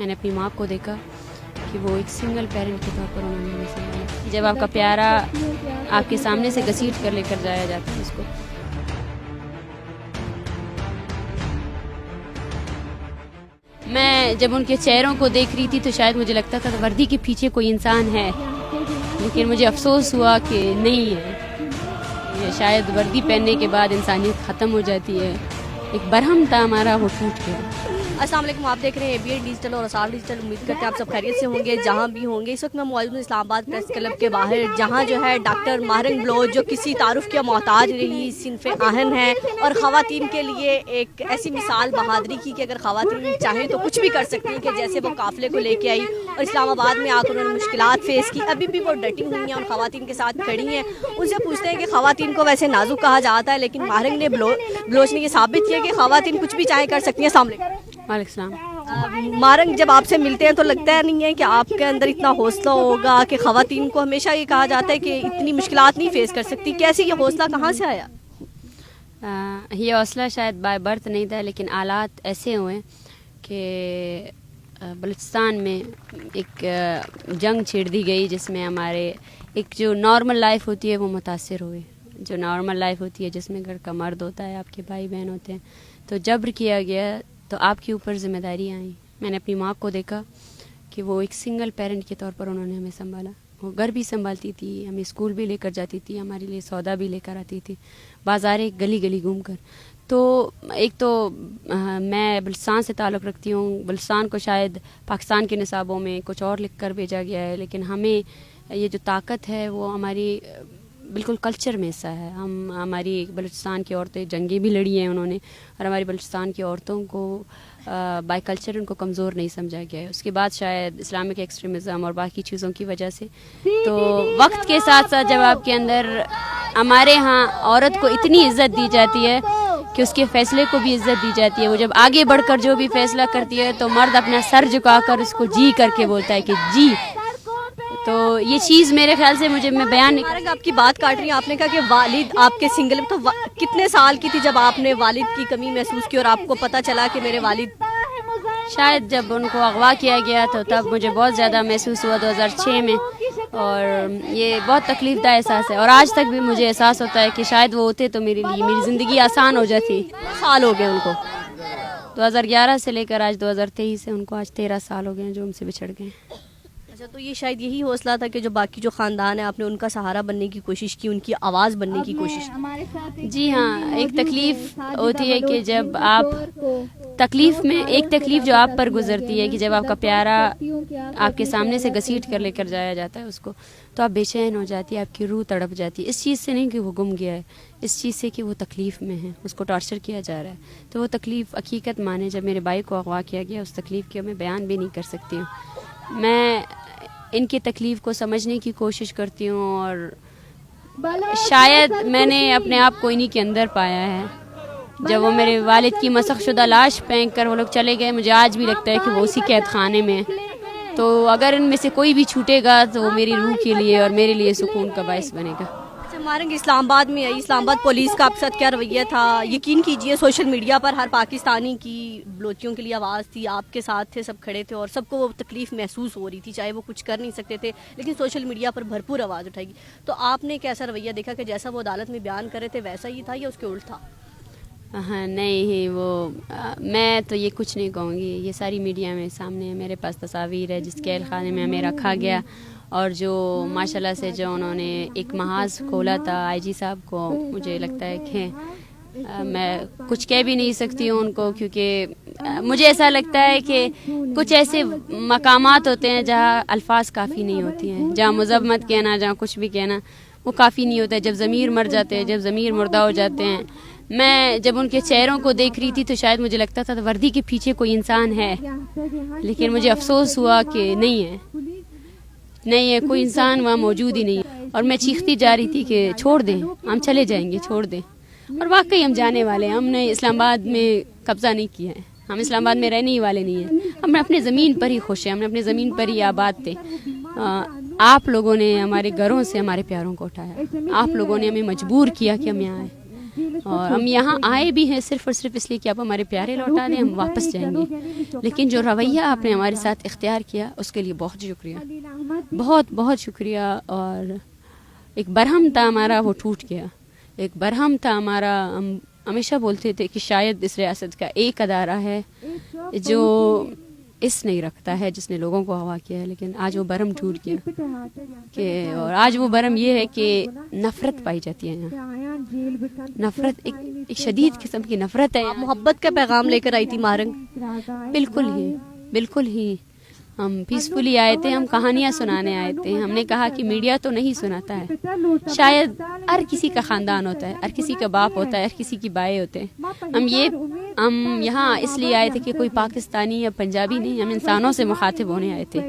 میں نے اپنی ماں کو دیکھا کہ وہ ایک سنگل پیرنٹ کے طور پر انہوں نے ہمیں سنبھالا. جب آپ کا پیارا آپ کے سامنے سے گھسیٹ کر لے کر جایا جاتا ہے اس کو. میں جب ان کے چہروں کو دیکھ رہی تھی تو شاید مجھے لگتا تھا کہ وردی کے پیچھے کوئی انسان ہے، لیکن مجھے افسوس ہوا کہ نہیں ہے. یہ شاید وردی پہننے کے بعد انسانیت ختم ہو جاتی ہے. ایک برہم تھا ہمارا، وہ ٹوٹ گیا. السلام علیکم، آپ دیکھ رہے ہیں ABN ڈیجیٹل اور اسرار ڈیجیٹل. امید کرتے ہیں آپ سب خیریت سے ہوں گے جہاں بھی ہوں گے. اس وقت میں موجود ہوں اسلام آباد پریس کلب کے باہر، جہاں جو ہے ڈاکٹر ماہرنگ بلوچ جو کسی تعارف کے محتاج رہی صنف آہن ہے اور خواتین کے لیے ایک ایسی مثال بہادری کی کہ اگر خواتین چاہیں تو کچھ بھی کر سکتی ہیں. کہ جیسے وہ قافلے کو لے کے آئی اور اسلام آباد میں آ کر انہوں نے مشکلات فیس کی، ابھی بھی وہ ڈٹی ہوئی ہیں اور خواتین کے ساتھ کھڑی ہیں. ان سے پوچھتے ہیں کہ خواتین کو ویسے نازک کہا جاتا ہے، لیکن ماہرنگ نے بلوچ نے یہ ثابت کیا کہ خواتین کچھ بھی چاہیں کر سکتی ہیں. السلام علیکم. وعلیکم السلام. مارنگ، جب آپ سے ملتے ہیں تو لگتا ہے نہیں ہے کہ آپ کے اندر اتنا حوصلہ ہوگا کہ خواتین کو ہمیشہ یہ کہا جاتا ہے کہ اتنی مشکلات نہیں فیس کر سکتی. کیسے یہ حوصلہ کہاں سے آیا؟ یہ حوصلہ شاید بائی برتھ نہیں تھا، لیکن حالات ایسے ہوئے کہ بلوچستان میں ایک جنگ چھیڑ دی گئی جس میں ہمارے ایک جو نارمل لائف ہوتی ہے وہ متاثر ہوئی. جو نارمل لائف ہوتی ہے جس میں گھر کا مرد ہوتا ہے، آپ کے بھائی بہن ہوتے ہیں، تو جبر کیا گیا تو آپ کے اوپر ذمہ داریاں آئیں. میں نے اپنی ماں کو دیکھا کہ وہ ایک سنگل پیرنٹ کے طور پر انہوں نے ہمیں سنبھالا. وہ گھر بھی سنبھالتی تھی، ہمیں اسکول بھی لے کر جاتی تھی، ہمارے لیے سودا بھی لے کر آتی تھی، بازاریں گلی گلی گھوم کر. تو ایک تو میں بلوچستان سے تعلق رکھتی ہوں. بلوچستان کو شاید پاکستان کے نصابوں میں کچھ اور لکھ کر بھیجا گیا ہے، لیکن ہمیں یہ جو طاقت ہے وہ ہماری بالکل کلچر میں حصہ ہے. ہماری بلوچستان کی عورتیں جنگیں بھی لڑی ہیں انہوں نے، اور ہماری بلوچستان کی عورتوں کو بائی کلچر ان کو کمزور نہیں سمجھا گیا ہے. اس کے بعد شاید اسلامک ایکسٹریمزم اور باقی چیزوں کی وجہ سے تو وقت کے ساتھ ساتھ جب آپ کے اندر ہمارے ہاں عورت کو اتنی عزت دی جاتی ہے کہ اس کے فیصلے کو بھی عزت دی جاتی ہے. وہ جب آگے بڑھ کر جو بھی فیصلہ کرتی ہے تو مرد اپنا سر جھکا کر اس کو جی کر کے بولتا ہے کہ جی. تو یہ چیز میرے خیال سے میں بیان نہیں. آپ کی بات کاٹ رہی ہیں، آپ نے کہا کہ والد آپ کے سنگل، تو کتنے سال کی تھی جب آپ نے والد کی کمی محسوس کی اور آپ کو پتہ چلا کہ میرے والد؟ شاید جب ان کو اغوا کیا گیا تو تب مجھے بہت زیادہ محسوس ہوا 2006 میں، اور یہ بہت تکلیف دہ احساس ہے. اور آج تک بھی مجھے احساس ہوتا ہے کہ شاید وہ ہوتے تو میرے لیے میری زندگی آسان ہو جاتی. سال ہو گئے ان کو؟ 2011 سے لے کر آج 2023 سے ان کو آج 13 سال ہو گئے ہیں جو ہم سے بچھڑ گئے. اچھا، تو یہ شاید یہی حوصلہ تھا کہ جو باقی جو خاندان ہے آپ نے ان کا سہارا بننے کی کوشش کی، ان کی آواز بننے کی کوشش کی؟ جی ہاں، ایک تکلیف ہوتی ہے کہ جب آپ تکلیف میں ایک تکلیف جو آپ پر گزرتی ہے کہ جب آپ کا پیارا آپ کے سامنے سے گھسیٹ کر لے کر جایا جاتا ہے اس کو، تو آپ بے چین ہو جاتی ہے، آپ کی روح تڑپ جاتی ہے. اس چیز سے نہیں کہ وہ گم گیا ہے، اس چیز سے کہ وہ تکلیف میں ہے، اس کو ٹارچر کیا جا رہا ہے. تو وہ تکلیف حقیقت مانے جب میرے بھائی کو اغوا کیا گیا، اس تکلیف کی میں بیان بھی نہیں کر سکتی ہوں. میں ان کی تکلیف کو سمجھنے کی کوشش کرتی ہوں، اور شاید میں نے اپنے آپ کو انہی کے اندر پایا ہے. جب وہ میرے والد کی مسخ شدہ لاش پھینک کر وہ لوگ چلے گئے، مجھے آج بھی لگتا ہے کہ وہ اسی قید خانے میں. تو اگر ان میں سے کوئی بھی چھوٹے گا تو وہ میری روح کے لیے اور میرے لیے سکون کا باعث بنے گا. مارنگ اسلام آباد میں آئی، اسلام آباد پولیس کا آپ کے ساتھ کیا رویہ تھا؟ یقین کیجئے سوشل میڈیا پر ہر پاکستانی کی بلوچیوں کے لیے آواز تھی، آپ کے ساتھ تھے، سب کھڑے تھے اور سب کو وہ تکلیف محسوس ہو رہی تھی، چاہے وہ کچھ کر نہیں سکتے تھے لیکن سوشل میڈیا پر بھرپور آواز اٹھائی گی. تو آپ نے کیسا رویہ دیکھا کہ جیسا وہ عدالت میں بیان کرے تھے ویسا ہی تھا یا اس کے الٹ تھا؟ ہاں نہیں، وہ میں تو یہ کچھ نہیں کہوں گی. یہ ساری میڈیا میں سامنے ہے، میرے پاس تصاویر ہے جس قید خانے میں ہمیں رکھا گیا، اور جو ماشاءاللہ سے جو انہوں نے ایک محاذ کھولا تھا آئی جی صاحب کو. مجھے لگتا ہے کہ میں کچھ کہہ بھی نہیں سکتی ہوں ان کو، کیونکہ مجھے ایسا لگتا ہے کہ کچھ ایسے مقامات ہوتے ہیں جہاں الفاظ کافی نہیں ہوتی ہیں، جہاں مذمت کہنا، جہاں کچھ بھی کہنا وہ کافی نہیں ہوتا ہے. جب ضمیر مر جاتے ہیں، جب ضمیر مردہ ہو جاتے ہیں. میں جب ان کے چہروں کو دیکھ رہی تھی تو شاید مجھے لگتا تھا وردی کے پیچھے کوئی انسان ہے، لیکن مجھے افسوس ہوا کہ نہیں ہے کوئی انسان وہاں موجود ہی نہیں. اور میں چیختی جا رہی تھی کہ چھوڑ دیں، ہم چلے جائیں گے، چھوڑ دیں. اور واقعی ہم جانے والے ہیں. ہم نے اسلام آباد میں قبضہ نہیں کیا ہے، ہم اسلام آباد میں رہنے ہی والے نہیں ہیں. ہم اپنے زمین پر ہی خوش ہیں، ہم نے اپنے زمین پر ہی آباد تھے. آپ لوگوں نے ہمارے گھروں سے ہمارے پیاروں کو اٹھایا، آپ لوگوں نے ہمیں مجبور کیا کہ ہم یہاں آئیں. اور ہم یہاں آئے بھی ہیں صرف اور صرف اس لیے کہ آپ ہمارے پیارے لوٹا دیں، ہم واپس جائیں گے. لیکن جو رویہ آپ نے ہمارے ساتھ اختیار کیا اس کے لیے بہت شکریہ، بہت بہت شکریہ. اور ایک برہم تھا ہمارا، وہ ٹوٹ گیا. ایک برہم تھا ہمارا، ہم ہمیشہ بولتے تھے کہ شاید اس ریاست کا ایک ادارہ ہے جو اس نہیں رکھتا ہے جس نے لوگوں کو ہوا کیا ہے، لیکن آج وہ برہم ٹوٹ گیا. کہ اور آج وہ برہم یہ ہے کہ نفرت پائی جاتی ہے یہاں. نفرت ایک شدید قسم کی نفرت ہے. محبت کا پیغام لے کر آئی تھی ماہرنگ. بالکل ہی ہم پیسفلی آئے تھے، ہم کہانیاں سنانے آئے تھے. ہم نے کہا کہ میڈیا تو نہیں سناتا ہے، شاید ہر کسی کا خاندان ہوتا ہے، ہر کسی کا باپ ہوتا ہے، ہر کسی کی بائیں ہوتے ہیں. ہم یہاں اس لیے آئے تھے کہ کوئی پاکستانی یا پنجابی نہیں، ہم انسانوں سے مخاطب ہونے آئے تھے.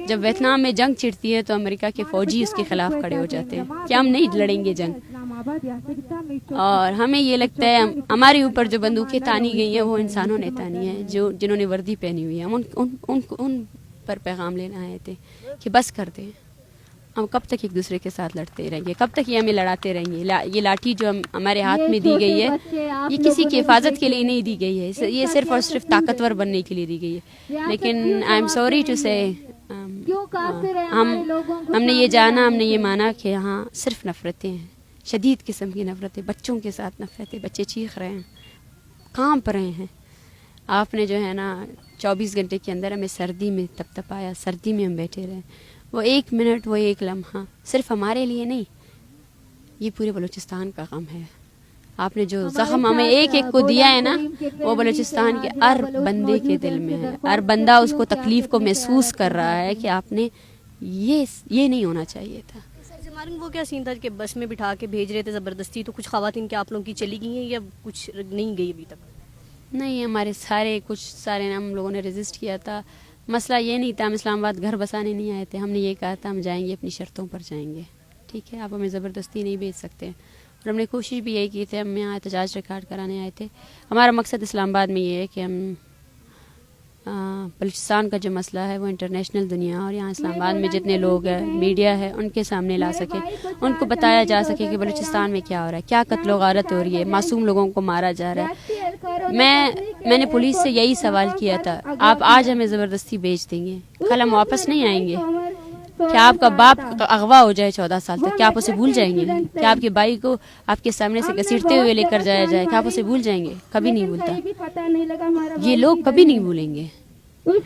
جب ویتنام میں جنگ چھڑتی ہے تو امریکہ کے فوجی اس کے خلاف کھڑے ہو جاتے ہیں کہ ہم نہیں لڑیں گے جنگ. اور ہمیں یہ لگتا ہے ہمارے اوپر جو بندوقیں تانی گئی ہیں وہ انسانوں نے تانی ہیں، جنہوں نے وردی پہنی ہوئی ہے. ہم ان پر پیغام لینا آئے تھے کہ بس کر دیں. ہم کب تک ایک دوسرے کے ساتھ لڑتے رہیں گے؟ کب تک یہ ہمیں لڑاتے رہیں گے؟ یہ لاٹھی جو ہمارے ہاتھ میں دی گئی ہے یہ کسی کی حفاظت کے لیے نہیں دی گئی ہے، یہ صرف اور صرف طاقتور بننے کے لیے دی گئی ہے. لیکن آئی ایم سوری ٹو سے ہم نے یہ جانا، ہم نے یہ مانا کہ ہاں صرف نفرتیں ہیں، شدید قسم کی نفرتیں. بچوں کے ساتھ نفرتیں، بچے چیخ رہے ہیں، کانپ رہے ہیں. آپ نے جو ہے نا 24 گھنٹے کے اندر ہمیں سردی میں تپ آیا، سردی میں ہم بیٹھے رہے. وہ ایک منٹ، وہ ایک لمحہ صرف ہمارے لیے نہیں، یہ پورے بلوچستان کا غم ہے. آپ نے جو زخم ہمیں ایک ایک کو دیا ہے نا، وہ بلوچستان کے ہر بندے کے دل میں ہے. ہر بندہ اس کو تکلیف کو محسوس کر رہا ہے کہ آپ نے یہ نہیں ہونا چاہیے تھا. وہ کیا سین تھا کہ بس میں بٹھا کے بھیج رہے تھے زبردستی، تو کچھ خواتین کے آپ لوگوں کی چلی گئی ہیں یا کچھ نہیں گئی ابھی تک؟ نہیں، ہمارے کچھ سارے ہم لوگوں نے رجسٹ کیا تھا. مسئلہ یہ نہیں تھا، ہم اسلام آباد گھر بسانے نہیں آئے تھے. ہم نے یہ کہا تھا ہم جائیں گے، اپنی شرطوں پر جائیں گے. ٹھیک ہے، آپ ہمیں زبردستی نہیں بھیج سکتے. اور ہم نے کوشش بھی یہی کی تھی، ہم یہاں احتجاج ریکارڈ کرانے آئے تھے. ہمارا مقصد اسلام آباد میں یہ ہے کہ ہم بلوچستان کا جو مسئلہ ہے وہ انٹرنیشنل دنیا اور یہاں اسلام آباد میں جتنے لوگ ہیں، میڈیا ہے، ان کے سامنے لا سکے، ان کو بتایا جا سکے کہ بلوچستان میں کیا ہو رہا ہے، کیا قتل و غارت ہو رہی ہے، معصوم لوگوں کو مارا جا رہا ہے. میں نے پولیس سے یہی سوال کیا تھا، آپ آج ہمیں زبردستی بھیج دیں گے، کل ہم واپس نہیں آئیں گے. کیا آپ کا باپ اغوا ہو جائے 14 سال تک، کیا آپ اسے بھول جائیں گے؟ کیا آپ کے بھائی کو آپ کے سامنے سے گھسیٹتے ہوئے لے کر جایا جائے، کیا آپ اسے بھول جائیں گے؟ کبھی نہیں بھولتا، یہ لوگ کبھی نہیں بھولیں گے.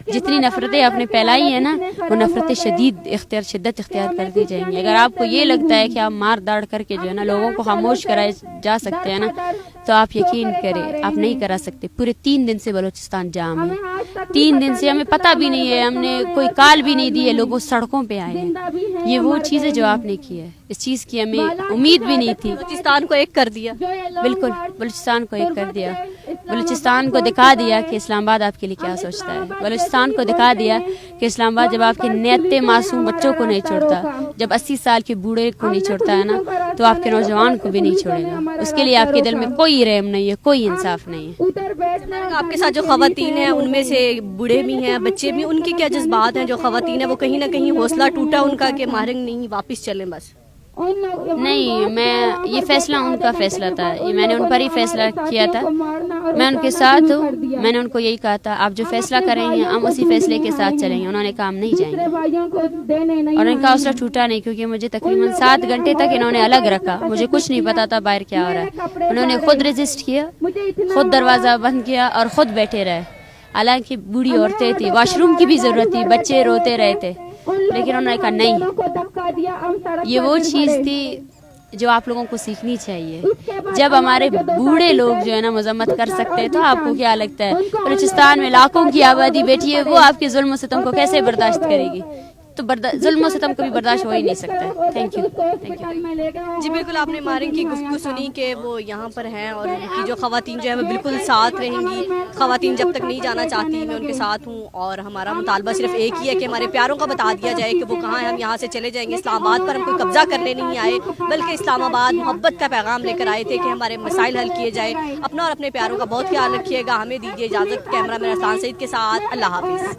جتنی نفرتیں آپ نے پھیلائی ہیں نا، وہ نفرتیں شدت اختیار کر دی جائیں گی. اگر آپ کو یہ لگتا ہے کہ آپ مار داڑ کر کے جو ہے نا لوگوں کو خاموش کرائے جا سکتے ہیں نا، تو آپ یقین کریں آپ نہیں کرا سکتے. پورے 3 دن سے بلوچستان جام ہے، 3 دن سے ہمیں پتہ بھی نہیں ہے، ہم نے کوئی کال بھی نہیں دی ہے، لوگ سڑکوں پہ آئے ہیں. یہ وہ چیزیں جو آپ نے کی ہے، اس چیز کی ہمیں امید بھی نہیں تھی. بلوچستان کو ایک کر دیا، بالکل بلوچستان کو ایک کر دیا. بلوچستان کو دکھا دیا کہ اسلام آباد آپ کے لیے کیا سوچتا ہے. بلوچستان کو دکھا دیا کہ اسلام آباد جب آپ کے نیتے معصوم بچوں کو نہیں چھوڑتا، جب 80 سال کے بوڑھے کو نہیں چھوڑتا ہے نا، تو آپ کے نوجوان کو بھی نہیں چھوڑے گا. اس کے لیے آپ کے دل میں کوئی رحم نہیں ہے، کوئی انصاف نہیں ہے. آپ کے ساتھ جو خواتین ہیں ان میں سے بوڑھے بھی ہیں، بچے بھی، ان کے کیا جذبات ہیں؟ جو خواتین ہیں وہ کہیں نہ کہیں حوصلہ ٹوٹا ان کا کہ ماہرنگ نہیں، واپس چلیں بس؟ نہیں، یہ فیصلہ ان کا فیصلہ تھا، یہ میں نے ان پر ہی فیصلہ کیا تھا. میں ان کے ساتھ ہوں. میں نے ان کو یہی کہا تھا آپ جو فیصلہ کریں گے ہم اسی فیصلے کے ساتھ چلیں گے. انہوں نے کہا ہم نہیں جائیں گے، اور ان کا حوصلہ ٹوٹا نہیں، کیونکہ مجھے تقریباً 7 گھنٹے تک انہوں نے الگ رکھا. مجھے کچھ نہیں پتا تھا باہر کیا ہو رہا ہے. انہوں نے خود رجسٹ کیا، خود دروازہ بند کیا اور خود بیٹھے رہے. حالانکہ بوڑھی عورتیں تھیں، واش روم کی بھی ضرورت تھی، بچے روتے رہے تھے، لیکن انہوں نے کہا نہیں. یہ وہ چیز تھی جو آپ لوگوں کو سیکھنی چاہیے. جب ہمارے بوڑھے لوگ جو ہے نا مذمت کر سکتے ہیں تو آپ کو کیا لگتا ہے بلوچستان میں لاکھوں کی آبادی بیٹھی ہے، وہ آپ کے ظلم و ستم کو کیسے برداشت کرے گی؟ تو ظلم و ستم کبھی برداشت ہو ہی نہیں سکتا. Thank you. جی بالکل، آپ نے ماہرنگ کی گفتگو سنی کہ وہ یہاں پر ہیں اور ان کی جو خواتین جو ہے وہ بالکل ساتھ رہیں گی. خواتین جب تک نہیں جانا چاہتی میں ان کے ساتھ ہوں، اور ہمارا مطالبہ صرف ایک ہی ہے کہ ہمارے پیاروں کا بتا دیا جائے کہ وہ کہاں ہیں. ہم یہاں سے چلے جائیں گے. اسلام آباد پر ہم کوئی قبضہ کرنے نہیں آئے، بلکہ اسلام آباد محبت کا پیغام لے کر آئے تھے کہ ہمارے مسائل حل کیے جائے. اپنا اور اپنے پیاروں کا بہت خیال رکھیے گا. ہمیں دیجیے اجازت. کیمرہ مین اسلان سعید کے ساتھ اللہ حافظ.